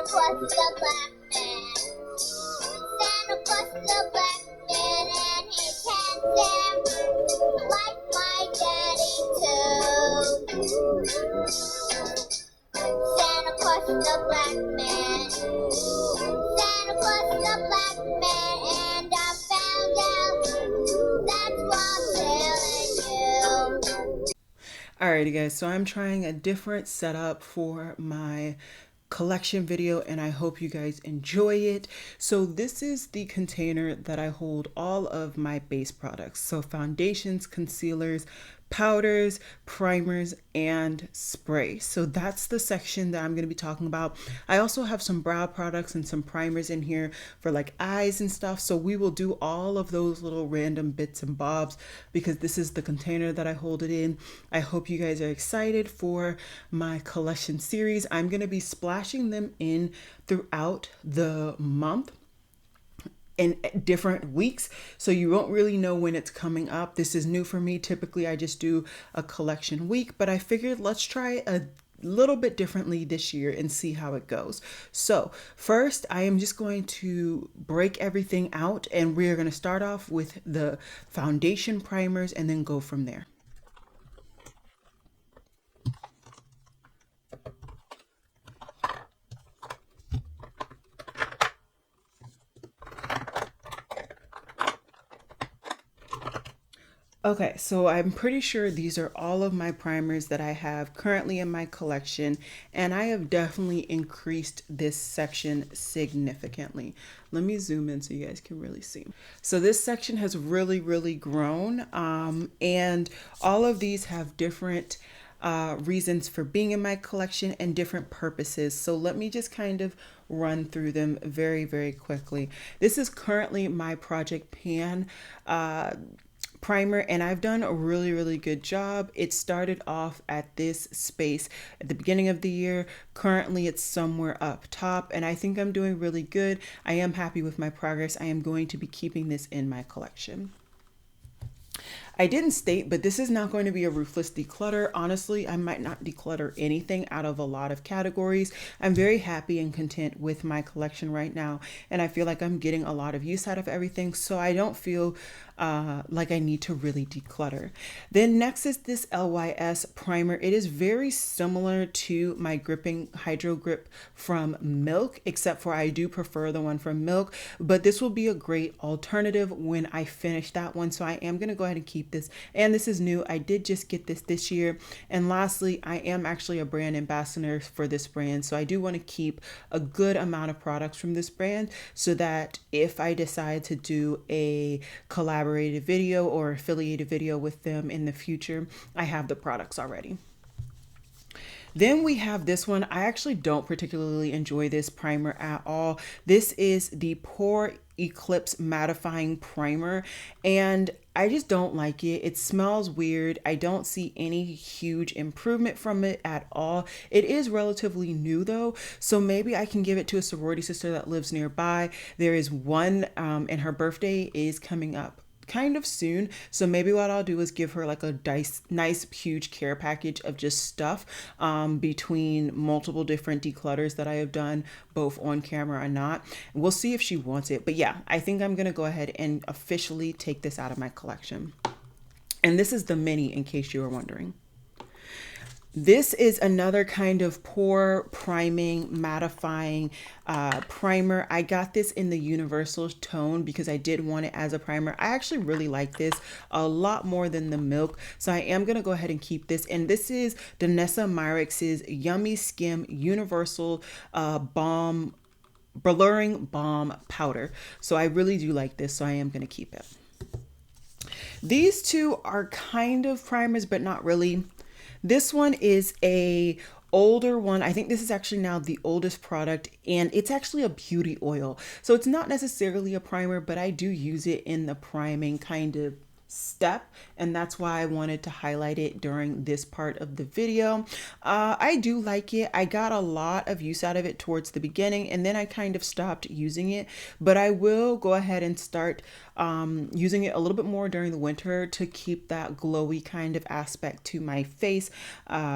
Claus the black man. Santa Claus the black man and his handsome like my daddy too. Santa Claus the black man. Santa Claus the black man, and I found out that's why I'm telling you. Alrighty guys, so I'm trying a different setup for my collection video and I hope you guys enjoy it. So this is the container that I hold all of my base products. So foundations, concealers, powders, primers, and spray. So that's the section that I'm going to be talking about. I also have some brow products and some primers in here for like eyes and stuff. So we will do all of those little random bits and bobs because this is the container that I hold it in. I hope you guys are excited for my collection series. I'm going to be splashing them in throughout the month in different weeks, so you won't really know when it's coming up. This is new for me. Typically I just do a collection week, but I figured let's try a little bit differently this year and see how it goes. So first I am just going to break everything out and we're going to start off with the foundation primers and then go from there. Okay, so I'm pretty sure these are all of my primers that I have currently in my collection, and I have definitely increased this section significantly. Let me zoom in so you guys can really see. So this section has really grown, and all of these have different reasons for being in my collection and different purposes. So let me just kind of run through them very quickly. This is currently my Project Pan primer, and I've done a really good job. It started off at this space at the beginning of the year. Currently it's somewhere up top, and I think I'm doing really good. I am happy with my progress. I am going to be keeping this in my collection. I didn't state, but this is not going to be a ruthless declutter. Honestly, I might not declutter anything out of a lot of categories. I'm very happy and content with my collection right now, and I feel like I'm getting a lot of use out of everything, so I don't feel like I need to really declutter. Then next is this LYS primer. It is very similar to my gripping Hydro Grip from Milk, except for I do prefer the one from Milk, but this will be a great alternative when I finish that one. So I am going to go ahead and keep this, and this is new. I did just get this year. And lastly, I am actually a brand ambassador for this brand, so I do want to keep a good amount of products from this brand so that if I decide to do a collaborative video or affiliated video with them in the future, I have the products already. Then we have this one. I actually don't particularly enjoy this primer at all. This is the Pore Eclipse Mattifying Primer, and I just don't like it. It smells weird. I don't see any huge improvement from it at all. It is relatively new though, so maybe I can give it to a sorority sister that lives nearby. There is one, and her birthday is coming up kind of soon, so maybe what I'll do is give her like a nice huge care package of just stuff between multiple different declutters that I have done both on camera and not. We'll see if she wants it, but yeah, I think I'm gonna go ahead and officially take this out of my collection. And this is the mini, in case you were wondering. This is another kind of pore priming, mattifying primer. I got this in the universal tone because I did want it as a primer. I actually really like this a lot more than the Milk, so I am going to go ahead and keep this. And this is Danessa Myricks' Yummy Skim Universal Balm Blurring Balm Powder. So I really do like this, so I am going to keep it. These two are kind of primers, but not really. This one is a older one. I think this is actually now the oldest product, and it's actually a beauty oil. So it's not necessarily a primer, but I do use it in the priming kind of step, and that's why I wanted to highlight it during this part of the video. I do like it. I got a lot of use out of it towards the beginning, and then I kind of stopped using it, but I will go ahead and start using it a little bit more during the winter to keep that glowy kind of aspect to my face.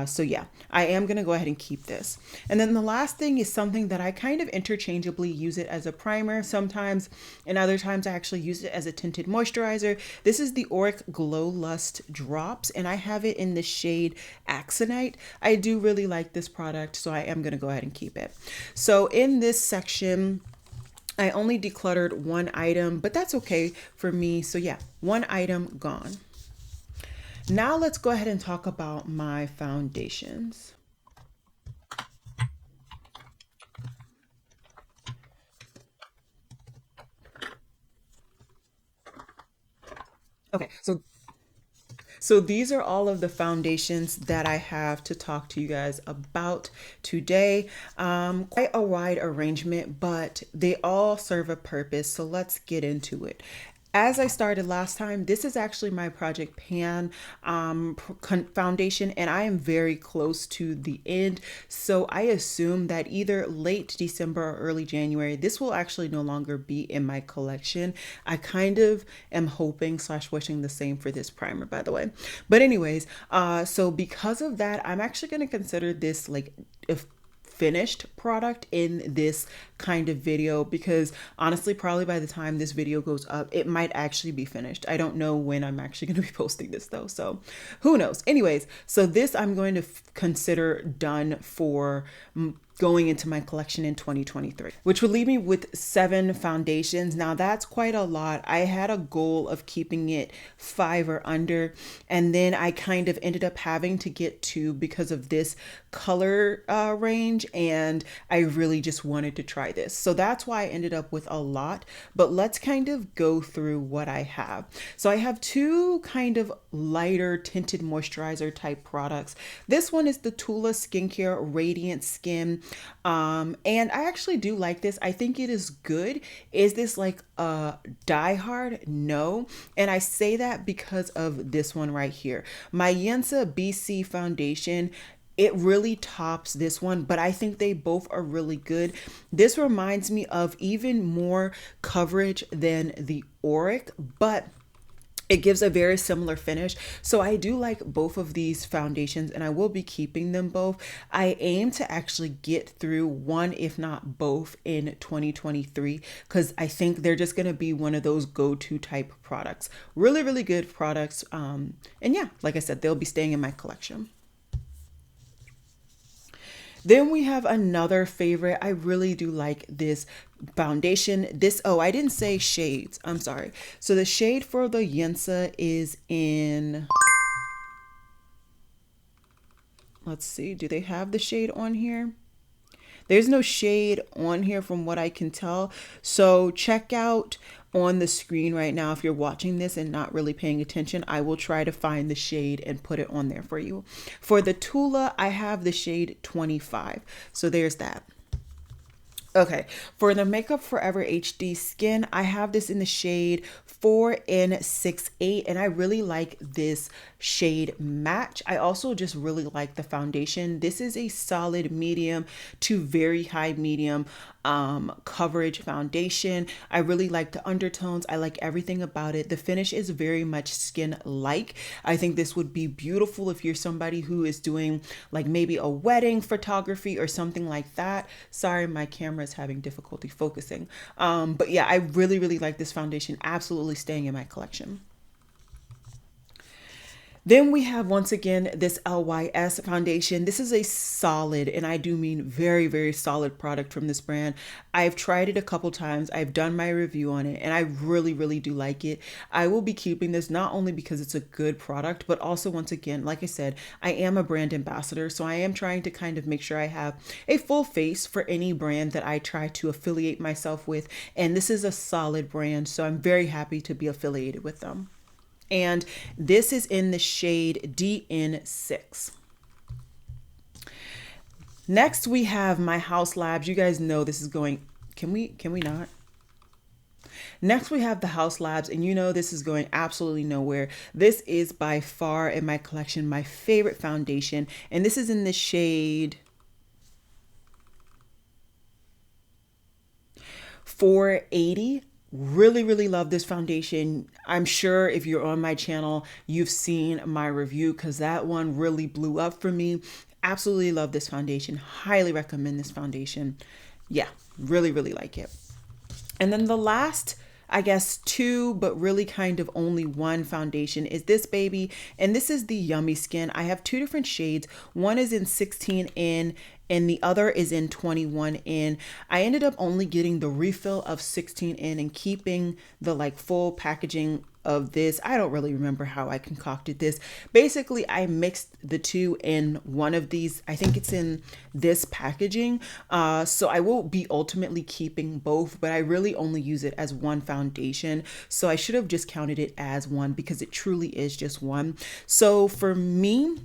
So yeah, I am gonna go ahead and keep this. And then the last thing is something that I kind of interchangeably use it as a primer sometimes, and other times I actually use it as a tinted moisturizer. This is the Auric Glow Lust Drops, and I have it in the shade Axonite. I do really like this product, so I am gonna go ahead and keep it. So in this section, I only decluttered one item, but that's okay for me. So yeah, one item gone. Now let's go ahead and talk about my foundations. Okay, so these are all of the foundations that I have to talk to you guys about today. Quite a wide arrangement, but they all serve a purpose. So let's get into it. As I started last time, this is actually my Project Pan foundation, and I am very close to the end. So I assume that either late December or early January, this will actually no longer be in my collection. I kind of am hoping / wishing the same for this primer, by the way. But anyways, so because of that, I'm actually going to consider this like if finished product in this kind of video, because honestly, probably by the time this video goes up, it might actually be finished. I don't know when I'm actually going to be posting this though, so who knows. Anyways, so this I'm going to consider done for going into my collection in 2023, which would leave me with 7 foundations. Now that's quite a lot. I had a goal of keeping it 5 or under, and then I kind of ended up having to get 2 because of this color range, and I really just wanted to try this. So that's why I ended up with a lot, but let's kind of go through what I have. So I have 2 kind of lighter tinted moisturizer type products. This one is the Tula Skincare Radiant Skin. And I actually do like this. I think it is good. Is this like a die hard? No. And I say that because of this one right here. My Yensa BC foundation, it really tops this one, but I think they both are really good. This reminds me of even more coverage than the Auric, but it gives a very similar finish. So I do like both of these foundations, and I will be keeping them both. I aim to actually get through one, if not both, in 2023, because I think they're just going to be one of those go-to type products. Really, really good products. And yeah, like I said, they'll be staying in my collection. Then we have another favorite. I really do like this foundation. This, oh, I didn't say shades. I'm sorry. So the shade for the Yensa is in, let's see, do they have the shade on here? There's no shade on here from what I can tell. So check out on the screen right now. If you're watching this and not really paying attention, I will try to find the shade and put it on there for you. For the Tula, I have the shade 25. So there's that. Okay, for the Makeup Forever HD Skin, I have this in the shade 4N68, and I really like this shade match. I also just really like the foundation. This is a solid medium to very high medium coverage foundation. I really like the undertones. I like everything about it. The finish is very much skin-like. I think this would be beautiful if you're somebody who is doing like maybe a wedding photography or something like that. Sorry, my camera is having difficulty focusing. But yeah, I really, really like this foundation. Absolutely staying in my collection. Then we have, once again, this LYS foundation. This is a solid, and I do mean very, very solid product from this brand. I've tried it a couple times. I've done my review on it, and I really, really do like it. I will be keeping this not only because it's a good product, but also, once again, like I said, I am a brand ambassador, so I am trying to kind of make sure I have a full face for any brand that I try to affiliate myself with, and this is a solid brand, so I'm very happy to be affiliated with them. And this is in the shade DN6. Next, we have my Haus Labs. You guys know this is going, can we not? Next, we have the Haus Labs, and you know this is going absolutely nowhere. This is by far in my collection my favorite foundation, and this is in the shade 480. Really love this foundation. I'm sure if you're on my channel, you've seen my review because that one really blew up for me. Absolutely love this foundation. Highly recommend this foundation. Yeah, really like it. And then the last, I guess, two, but really kind of only one foundation is this baby. And this is the Yummy Skin. I have two different shades. One is in 16N and the other is in 21N. I ended up only getting the refill of 16N and keeping the like full packaging of this. I don't really remember how I concocted this. Basically, I mixed the two in one of these. I think it's in this packaging. So I will be ultimately keeping both, but I really only use it as one foundation. So I should have just counted it as one because it truly is just one. So for me,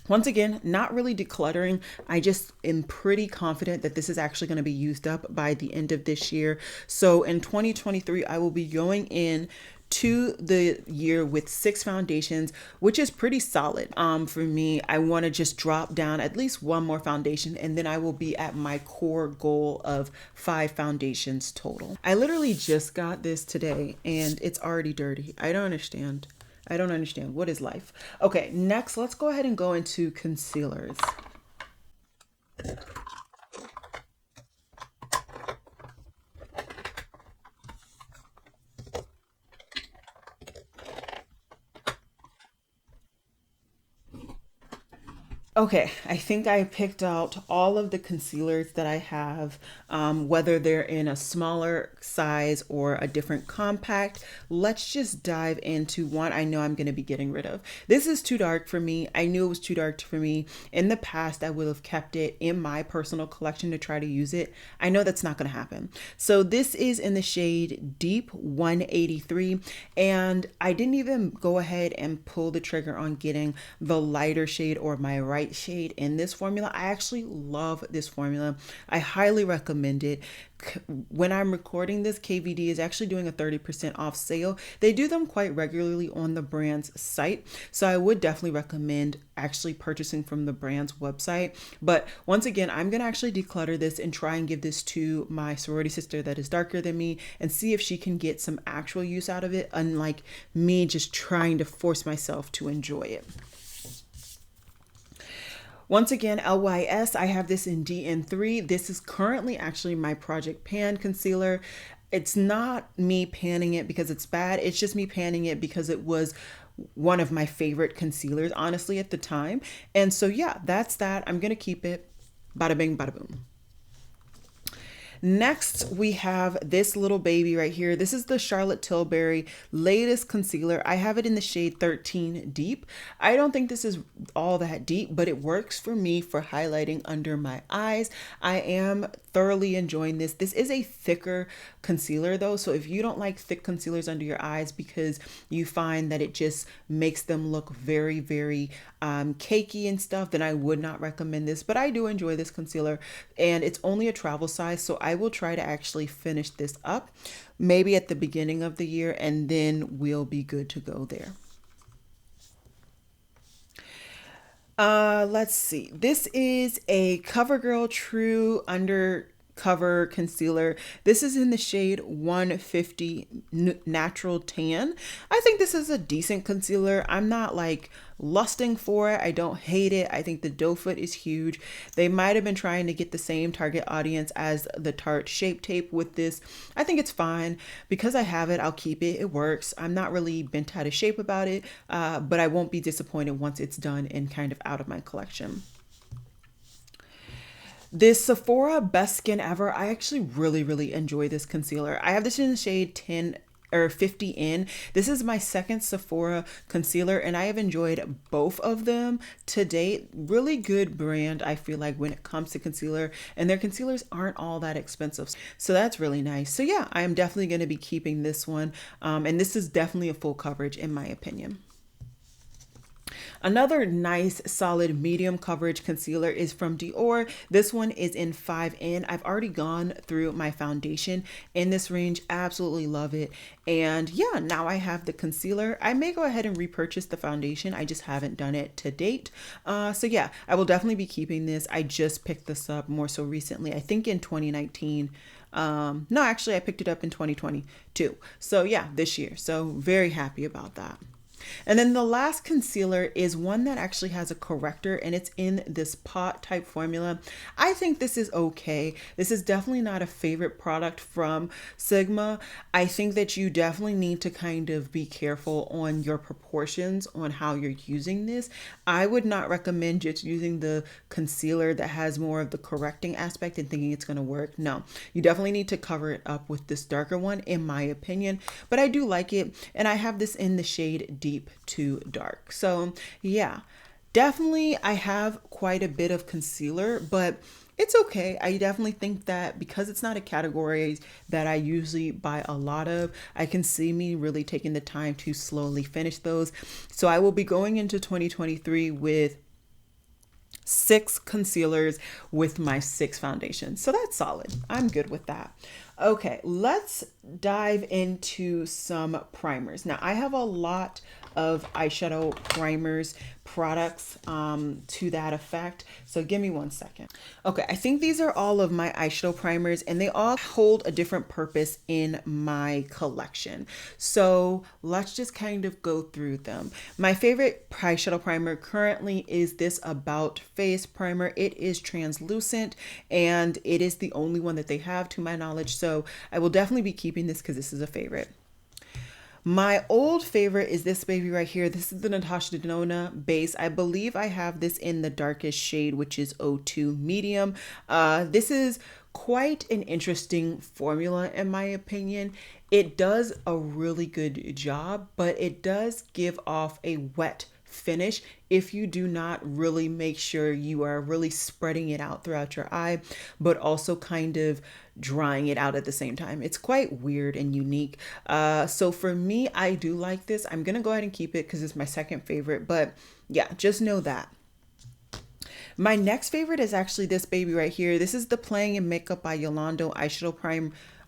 once again, not really decluttering. I just am pretty confident that this is actually going to be used up by the end of this year. So in 2023, I will be going in to the year with 6 foundations, which is pretty solid. For me, I want to just drop down at least one more foundation, and then I will be at my core goal of 5 foundations total. I literally just got this today and it's already dirty. I don't understand. What is life? Okay, next, let's go ahead and go into concealers. Okay, I think I picked out all of the concealers that I have, whether they're in a smaller size or a different compact. Let's just dive into one I know I'm going to be getting rid of. This is too dark for me. I knew it was too dark for me. In the past, I would have kept it in my personal collection to try to use it. I know that's not going to happen. So this is in the shade Deep 183, and I didn't even go ahead and pull the trigger on getting the lighter shade or my right shade in this formula. I actually love this formula. I highly recommend it. When I'm recording this, KVD is actually doing a 30% off sale. They do them quite regularly on the brand's site. So I would definitely recommend actually purchasing from the brand's website. But once again, I'm going to actually declutter this and try and give this to my sorority sister that is darker than me and see if she can get some actual use out of it, unlike me just trying to force myself to enjoy it. Once again, LYS, I have this in DN3. This is currently actually my Project Pan concealer. It's not me panning it because it's bad. It's just me panning it because it was one of my favorite concealers, honestly, at the time. And so, yeah, that's that. I'm going to keep it. Bada bing, bada boom. Next, we have this little baby right here. This is the Charlotte Tilbury latest concealer. I have it in the shade 13 Deep. I don't think this is all that deep, but it works for me for highlighting under my eyes. I am thoroughly enjoying this. This is a thicker concealer though, so if you don't like thick concealers under your eyes because you find that it just makes them look very cakey and stuff, then I would not recommend this. But I do enjoy this concealer, and it's only a travel size, so I will try to actually finish this up maybe at the beginning of the year, and then we'll be good to go there. Let's see. This is a CoverGirl True Undercover Concealer. This is in the shade 150 Natural Tan. I think this is a decent concealer. I'm not like lusting for it. I don't hate it. I think the doe foot is huge. They might have been trying to get the same target audience as the Tarte Shape Tape with this. I think it's fine. Because I have it, I'll keep it. It works. I'm not really bent out of shape about it, but I won't be disappointed once it's done and kind of out of my collection. This Sephora Best Skin Ever, I actually really enjoy this concealer. I have this in the shade 10 or 50N. This is my second Sephora concealer, and I have enjoyed both of them to date. Really good brand, I feel like, when it comes to concealer, and their concealers aren't all that expensive. So that's really nice. So yeah, I am definitely going to be keeping this one. And this is definitely a full coverage in my opinion. Another nice solid medium coverage concealer is from Dior. This one is in 5N. I've already gone through my foundation in this range. Absolutely love it. And yeah, now I have the concealer. I may go ahead and repurchase the foundation. I just haven't done it to date. So yeah, I will definitely be keeping this. I just picked this up more so recently, I think in 2019. No, actually I picked it up in 2022. So yeah, this year. So very happy about that. And then the last concealer is one that actually has a corrector, and it's in this pot type formula. I think this is okay. This is definitely not a favorite product from Sigma. I think that you definitely need to kind of be careful on your proportions on how you're using this. I would not recommend just using the concealer that has more of the correcting aspect and thinking it's going to work. No, you definitely need to cover it up with this darker one, in my opinion. But I do like it, and I have this in the shade Deep to Dark. So yeah, definitely I have quite a bit of concealer, but it's okay. I definitely think that because it's not a category that I usually buy a lot of, I can see me really taking the time to slowly finish those. So I will be going into 2023 with 6 concealers with my 6 foundations. So that's solid. I'm good with that. Okay, let's dive into some primers. Now I have a lot of eyeshadow primers products to that effect. So give me one second. Okay, I think these are all of my eyeshadow primers, and they all hold a different purpose in my collection. So let's just kind of go through them. My favorite eyeshadow primer currently is this About Face primer. It is translucent, and it is the only one that they have to my knowledge. So I will definitely be keeping this because this is a favorite. My old favorite is this baby right here. This is the Natasha Denona base. I believe I have this in the darkest shade, which is 02 medium. This is quite an interesting formula in my opinion. It does a really good job, but it does give off a wet finish if you do not really make sure you are really spreading it out throughout your eye, but also kind of drying it out at the same time. It's quite weird and unique. So for me, I do like this. I'm gonna go ahead and keep it because it's my second favorite, but yeah, just know that. My next favorite is actually this baby right here. This is the Playing in Makeup by Yolanda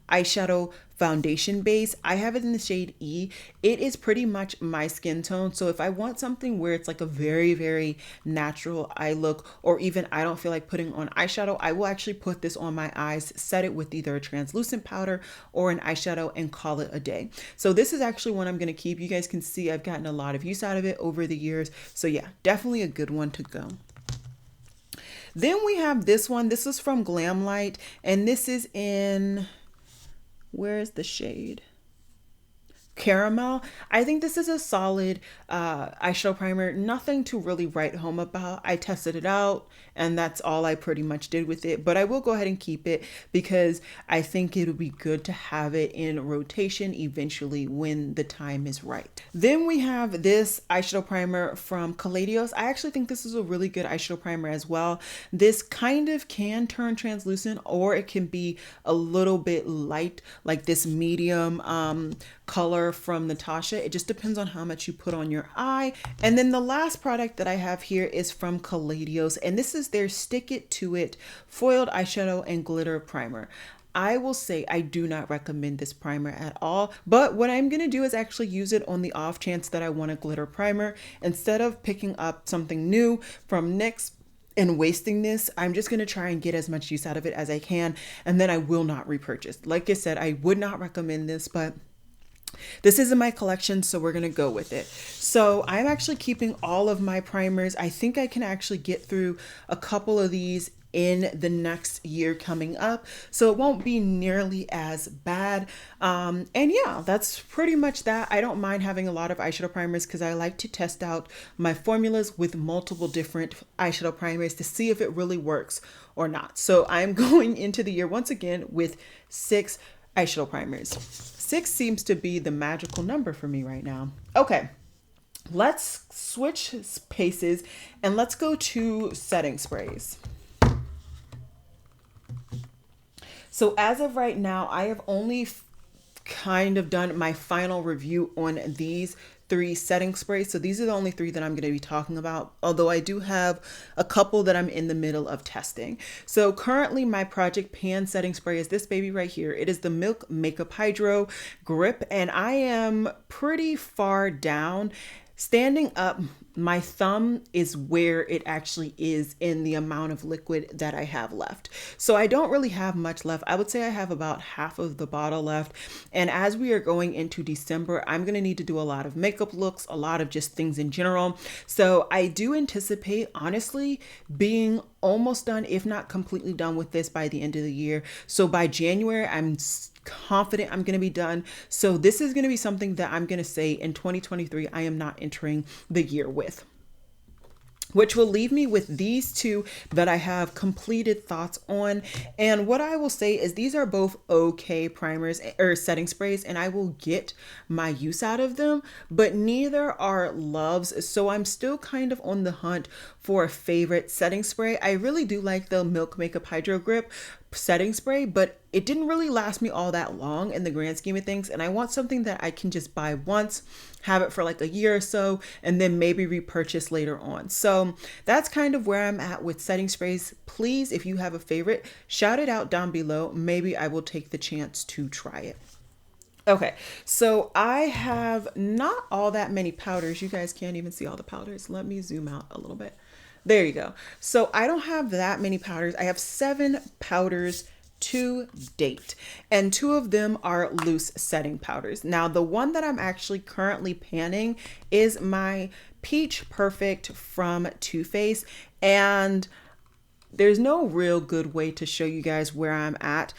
eyeshadow foundation base. I have it in the shade E. It is pretty much my skin tone. So if I want something where it's like a very, very natural eye look, or even I don't feel like putting on eyeshadow, I will actually put this on my eyes, set it with either a translucent powder or an eyeshadow, and call it a day. So this is actually one I'm going to keep. You guys can see I've gotten a lot of use out of it over the years. So yeah, definitely a good one to go. Then we have this one. This is from Glamlight, and this is in, where's the shade? Caramel. I think this is a solid eyeshadow primer. Nothing to really write home about. I tested it out, and that's all I pretty much did with it. But I will go ahead and keep it because I think it'll be good to have it in rotation eventually when the time is right. Then we have this eyeshadow primer from Kaladios. I actually think this is a really good eyeshadow primer as well. This kind of can turn translucent, or it can be a little bit light, like this medium color from Natasha. It just depends on how much you put on your eye. And then the last product that I have here is from Kaladios, and this is their Stick It To It foiled eyeshadow and glitter primer. I will say I do not recommend this primer at all, but what I'm going to do is actually use it on the off chance that I want a glitter primer. Instead of picking up something new from NYX and wasting this, I'm just going to try and get as much use out of it as I can, and then I will not repurchase. Like I said, I would not recommend this, but this is in my collection, so we're going to go with it. So I'm actually keeping all of my primers. I think I can actually get through a couple of these in the next year coming up, so it won't be nearly as bad. And yeah, that's pretty much that. I don't mind having a lot of eyeshadow primers because I like to test out my formulas with multiple different eyeshadow primers to see if it really works or not. So I'm going into the year once again with 6 eyeshadow primers. 6 seems to be the magical number for me right now. Okay, let's switch paces and let's go to setting sprays. So as of right now, I have only kind of done my final review on these 3 setting sprays. So these are the only 3 that I'm going to be talking about, although I do have a couple that I'm in the middle of testing. So currently my Project Pan setting spray is this baby right here. It is the Milk Makeup Hydro Grip, and I am pretty far down. Standing up, my thumb is where it actually is in the amount of liquid that I have left. So I don't really have much left. I would say I have about half of the bottle left. And as we are going into December, I'm going to need to do a lot of makeup looks, a lot of just things in general. So I do anticipate, honestly, being almost done, if not completely done with this by the end of the year. So by January, I'm confident I'm going to be done. So this is going to be something that I'm going to say in 2023 I am not entering the year with, which will leave me with these 2 that I have completed thoughts on. And what I will say is these are both okay primers or setting sprays, and I will get my use out of them, but neither are loves. So I'm still kind of on the hunt for a favorite setting spray. I really do like the Milk Makeup Hydro Grip setting spray, but it didn't really last me all that long in the grand scheme of things. And I want something that I can just buy once, have it for like a year or so, and then maybe repurchase later on. So that's kind of where I'm at with setting sprays. Please, if you have a favorite, shout it out down below. Maybe I will take the chance to try it. Okay, so I have not all that many powders. You guys can't even see all the powders. Let me zoom out a little bit. There you go. So I don't have that many powders. I have 7 powders to date, and 2 of them are loose setting powders. Now, the one that I'm actually currently panning is my Peach Perfect from Too Faced, and there's no real good way to show you guys where I'm at.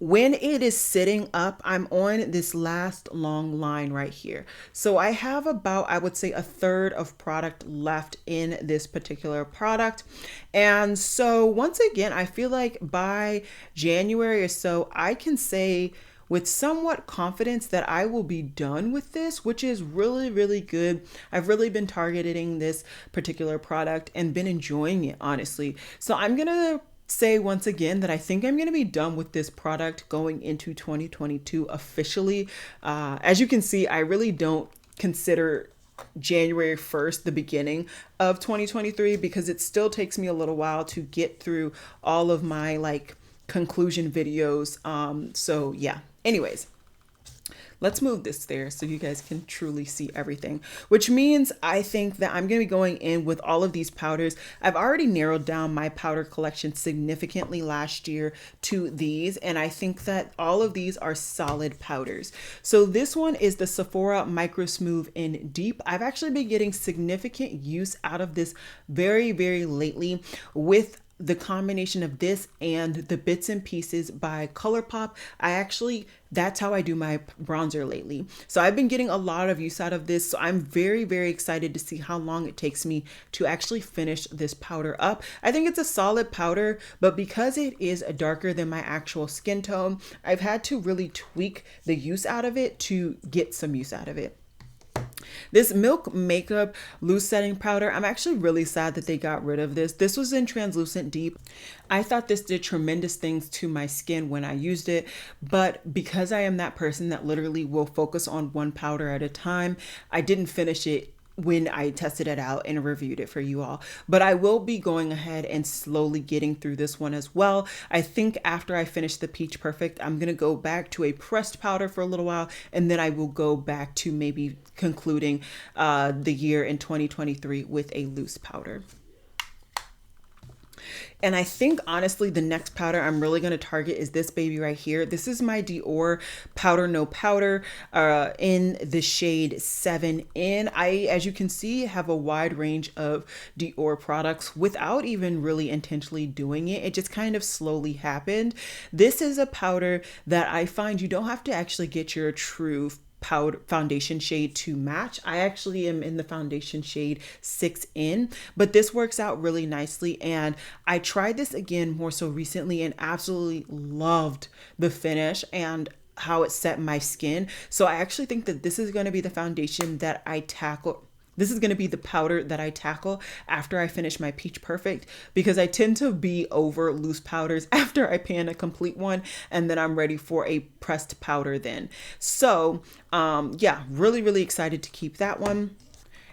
When it is sitting up, I'm on this last long line right here. So I have about, I would say, a third of product left in this particular product. And so once again, I feel like by January or so, I can say with somewhat confidence that I will be done with this, which is really, really good. I've really been targeting this particular product and been enjoying it, honestly. So I'm gonna say once again that I think I'm going to be done with this product going into 2022 officially. As you can see, I really don't consider January 1st the beginning of 2023 because it still takes me a little while to get through all of my like conclusion videos. So yeah, anyways. Let's move this there so you guys can truly see everything, which means I think that I'm going to be going in with all of these powders. I've already narrowed down my powder collection significantly last year to these, and I think that all of these are solid powders. So this one is the Sephora Micro Smooth in Deep. I've actually been getting significant use out of this very, very lately with the combination of this and the Bits and Pieces by ColourPop. That's how I do my bronzer lately. So I've been getting a lot of use out of this. So I'm very, very excited to see how long it takes me to actually finish this powder up. I think it's a solid powder, but because it is darker than my actual skin tone, I've had to really tweak the use out of it to get some use out of it. This Milk Makeup Loose Setting Powder, I'm actually really sad that they got rid of this. This was in Translucent Deep. I thought this did tremendous things to my skin when I used it, but because I am that person that literally will focus on one powder at a time, I didn't finish it when I tested it out and reviewed it for you all. But I will be going ahead and slowly getting through this one as well. I think after I finish the Peach Perfect, I'm gonna go back to a pressed powder for a little while, and then I will go back to maybe concluding the year in 2023 with a loose powder. And I think honestly, the next powder I'm really going to target is this baby right here. This is my Dior Powder No Powder in the shade 7N. As you can see, have a wide range of Dior products without even really intentionally doing it. It just kind of slowly happened. This is a powder that I find you don't have to actually get your true powder foundation shade to match. I actually am in the foundation shade 6N, but this works out really nicely. And I tried this again more so recently and absolutely loved the finish and how it set my skin. So I actually think that this is going to be the foundation that I tackle This is going to be the powder that I tackle after I finish my Peach Perfect, because I tend to be over loose powders after I pan a complete one, and then I'm ready for a pressed powder then. So yeah, really excited to keep that one.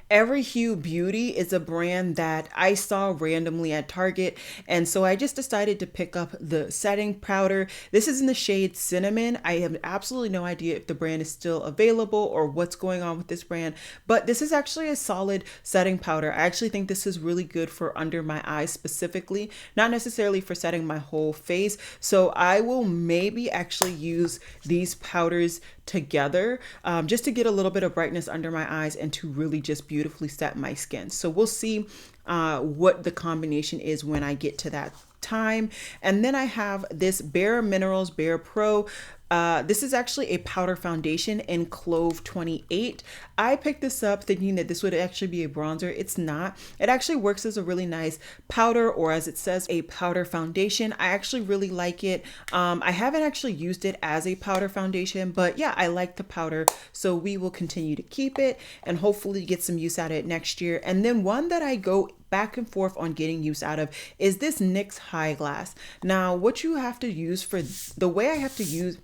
Every Hue Beauty is a brand that I saw randomly at Target, and so I just decided to pick up the setting powder. This is in the shade Cinnamon. I have absolutely no idea if the brand is still available or what's going on with this brand, but this is actually a solid setting powder. I actually think this is really good for under my eyes specifically, not necessarily for setting my whole face. So I will maybe actually use these powders together just to get a little bit of brightness under my eyes and to really just beautifully set my skin. So we'll see what the combination is when I get to that time. And then I have this Bare Minerals Bare Pro. This is actually a powder foundation in Clove 28. I picked this up thinking that this would actually be a bronzer. It's not. It actually works as a really nice powder, or as it says, a powder foundation. I actually really like it. I haven't actually used it as a powder foundation, but yeah, I like the powder. So we will continue to keep it and hopefully get some use out of it next year. And then one that I go back and forth on getting use out of is this NYX High Glass. Now, what you have to use for the way I have to use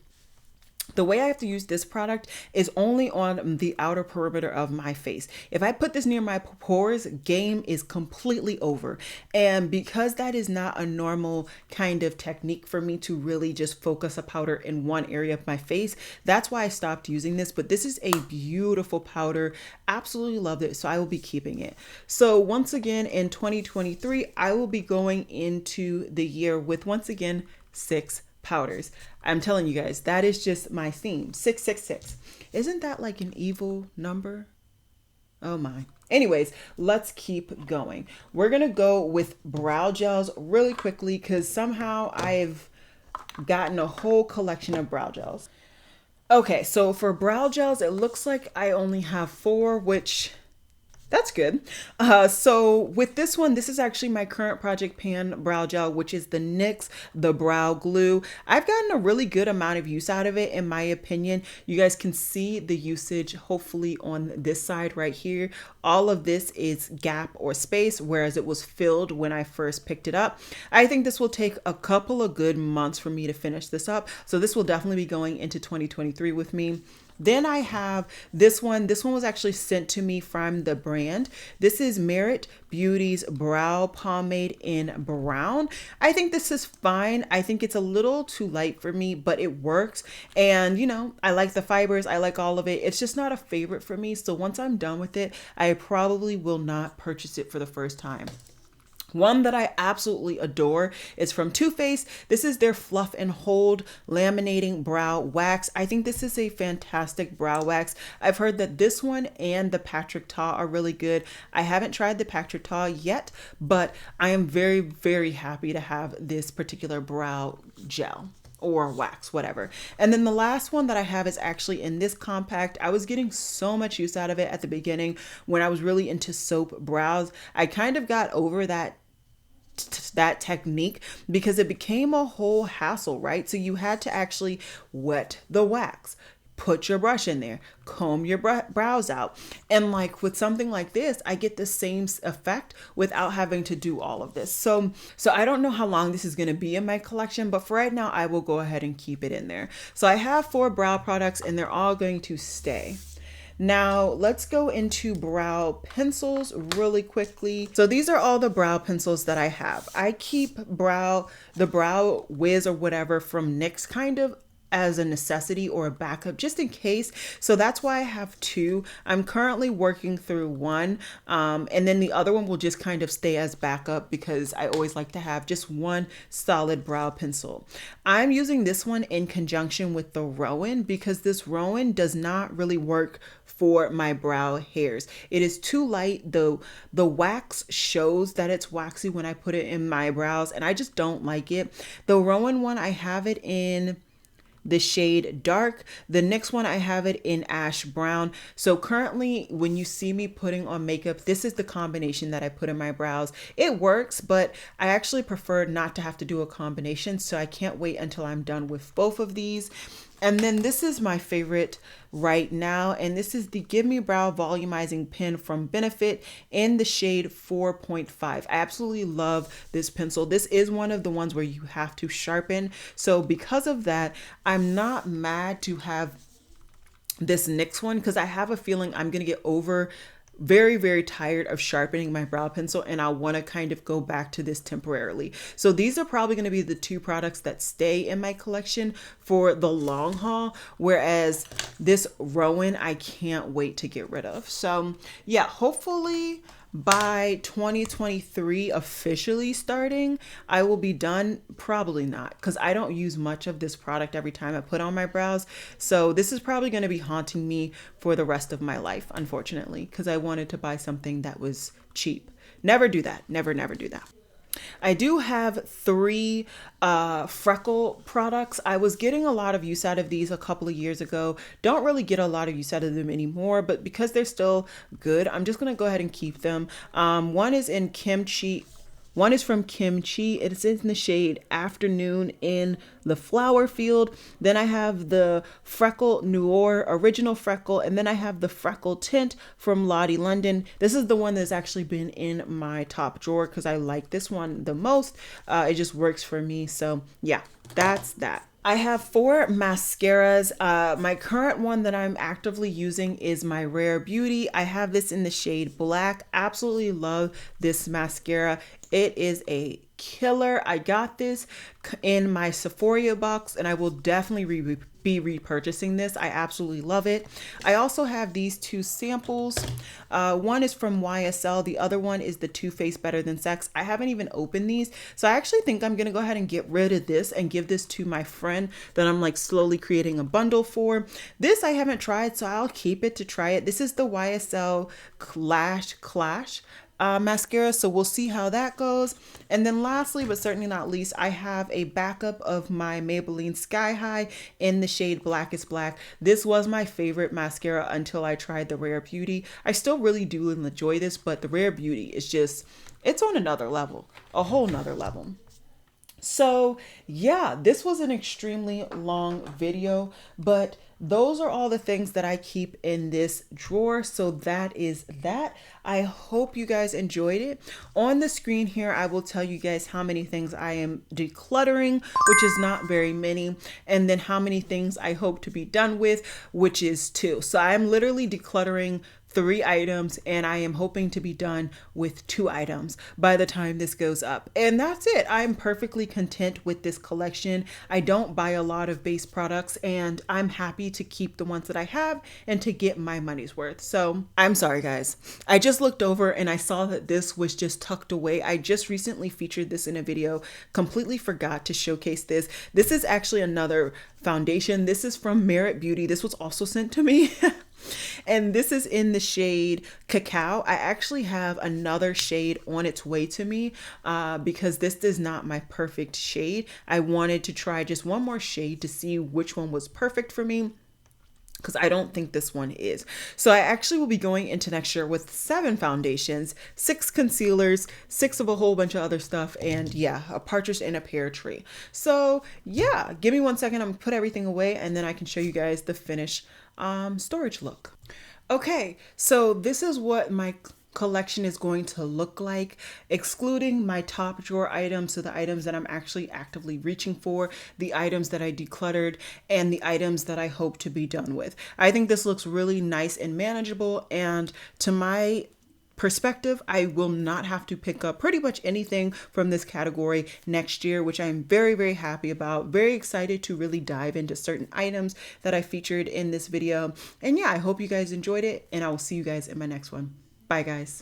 this product is only on the outer perimeter of my face. If I put this near my pores, game is completely over. And because that is not a normal kind of technique for me to really just focus a powder in one area of my face, that's why I stopped using this. But this is a beautiful powder. Absolutely love it. So I will be keeping it. So once again, in 2023, I will be going into the year with, once again, 6 powders. I'm telling you guys, that is just my theme. 666. Isn't that like an evil number? Oh my. Anyways, let's keep going. We're going to go with brow gels really quickly because somehow I've gotten a whole collection of brow gels. Okay, so for brow gels, it looks like I only have 4, which that's good. So with this one, this is actually my current Project Pan brow gel, which is the NYX The Brow Glue. I've gotten a really good amount of use out of it, in my opinion. You guys can see the usage hopefully on this side right here. All of this is gap or space, whereas it was filled when I first picked it up. I think this will take a couple of good months for me to finish this up. So this will definitely be going into 2023 with me. Then I have this one. This one was actually sent to me from the brand. This is Merit Beauty's Brow Pomade in Brown. I think this is fine. I think it's a little too light for me, but it works. And you know, I like the fibers. I like all of it. It's just not a favorite for me. So once I'm done with it, I probably will not purchase it for the first time. One that I absolutely adore is from Too Faced. This is their Fluff and Hold Laminating Brow Wax. I think this is a fantastic brow wax. I've heard that this one and the Patrick Ta are really good. I haven't tried the Patrick Ta yet, but I am very happy to have this particular brow gel or wax, whatever. And then the last one that I have is actually in this compact. I was getting so much use out of it at the beginning when I was really into soap brows. I kind of got over that technique because it became a whole hassle, right? So you had to actually wet the wax, put your brush in there, comb your brows out. And like with something like this, I get the same effect without having to do all of this. So I don't know how long this is going to be in my collection, but for right now, I will go ahead and keep it in there. So I have 4 brow products and they're all going to stay. Now let's go into brow pencils really quickly. So these are all the brow pencils that I have. I keep the Brow Wiz or whatever from NYX kind of as a necessity or a backup just in case. So that's why I have 2. I'm currently working through one and then the other one will just kind of stay as backup because I always like to have just one solid brow pencil. I'm using this one in conjunction with the Rowan because this Rowan does not really work for my brow hairs. It is too light. The wax shows that it's waxy when I put it in my brows and I just don't like it. The Rowan one, I have it in the shade dark. The next one I have it in ash brown. So currently when you see me putting on makeup, this is the combination that I put in my brows. It works, but I actually prefer not to have to do a combination. So I can't wait until I'm done with both of these. And then this is my favorite right now, and this is the Give Me Brow Volumizing Pen from Benefit in the shade 4.5. I absolutely love this pencil. This is one of the ones where you have to sharpen. So because of that, I'm not mad to have this next one because I have a feeling I'm going to get very tired of sharpening my brow pencil, and I want to kind of go back to this temporarily. So these are probably going to be the two products that stay in my collection for the long haul, whereas this Rowan I can't wait to get rid of. So yeah, hopefully by 2023 officially starting, I will be done. Probably not, because I don't use much of this product every time I put on my brows. So this is probably going to be haunting me for the rest of my life, unfortunately, because I wanted to buy something that was cheap. Never do that. Never do that. I do have 3 freckle products. I was getting a lot of use out of these a couple of years ago. Don't really get a lot of use out of them anymore, but because they're still good, I'm just going to go ahead and keep them. One is in Kimchi. One is from Kimchi. It's in the shade Afternoon in the Flower Field. Then I have the Freckle Noir Original Freckle. And then I have the Freckle Tint from Lottie London. This is the one that's actually been in my top drawer because I like this one the most. It just works for me. So yeah, that's that. I have 4 mascaras. My current one that I'm actively using is my Rare Beauty. I have this in the shade Black. Absolutely love this mascara. It is a killer. I got this in my Sephora box, and I will definitely be repurchasing this. I absolutely love it. I also have these 2 samples. One is from YSL. The other one is the Too Faced Better Than Sex. I haven't even opened these. So I actually think I'm going to go ahead and get rid of this and give this to my friend that I'm like slowly creating a bundle for. This I haven't tried, so I'll keep it to try it. This is the YSL Clash mascara, so we'll see how that goes. And then lastly, but certainly not least, I have a backup of my Maybelline Sky High in the shade Black is Black. This was my favorite mascara until I tried the Rare Beauty. I still really do enjoy this, but the Rare Beauty is just, it's on another level, a whole nother level. So yeah, this was an extremely long video, but those are all the things that I keep in this drawer. So that is that. I hope you guys enjoyed it. On the screen here, I will tell you guys how many things I am decluttering, which is not very many, and then how many things I hope to be done with, which is 2. So I'm literally decluttering 3 items, and I am hoping to be done with 2 items by the time this goes up. And that's it. I'm perfectly content with this collection. I don't buy a lot of base products, and I'm happy to keep the ones that I have and to get my money's worth. So I'm sorry, guys. I just looked over and I saw that this was just tucked away. I just recently featured this in a video, completely forgot to showcase this. This is actually another foundation. This is from Merit Beauty. This was also sent to me. And this is in the shade Cacao. I actually have another shade on its way to me because this is not my perfect shade. I wanted to try just one more shade to see which one was perfect for me, because I don't think this one is. So I actually will be going into next year with 7 foundations, 6 concealers, 6 of a whole bunch of other stuff, and yeah, a partridge in a pear tree. So yeah, give me 1 second. I'm gonna put everything away and then I can show you guys the finished storage look. Okay, so this is what my collection is going to look like, excluding my top drawer items, so the items that I'm actually actively reaching for, the items that I decluttered, and the items that I hope to be done with. I think this looks really nice and manageable, and to my perspective, I will not have to pick up pretty much anything from this category next year, which I'm very happy about. Very excited to really dive into certain items that I featured in this video. And yeah, I hope you guys enjoyed it, and I will see you guys in my next one. Bye, guys.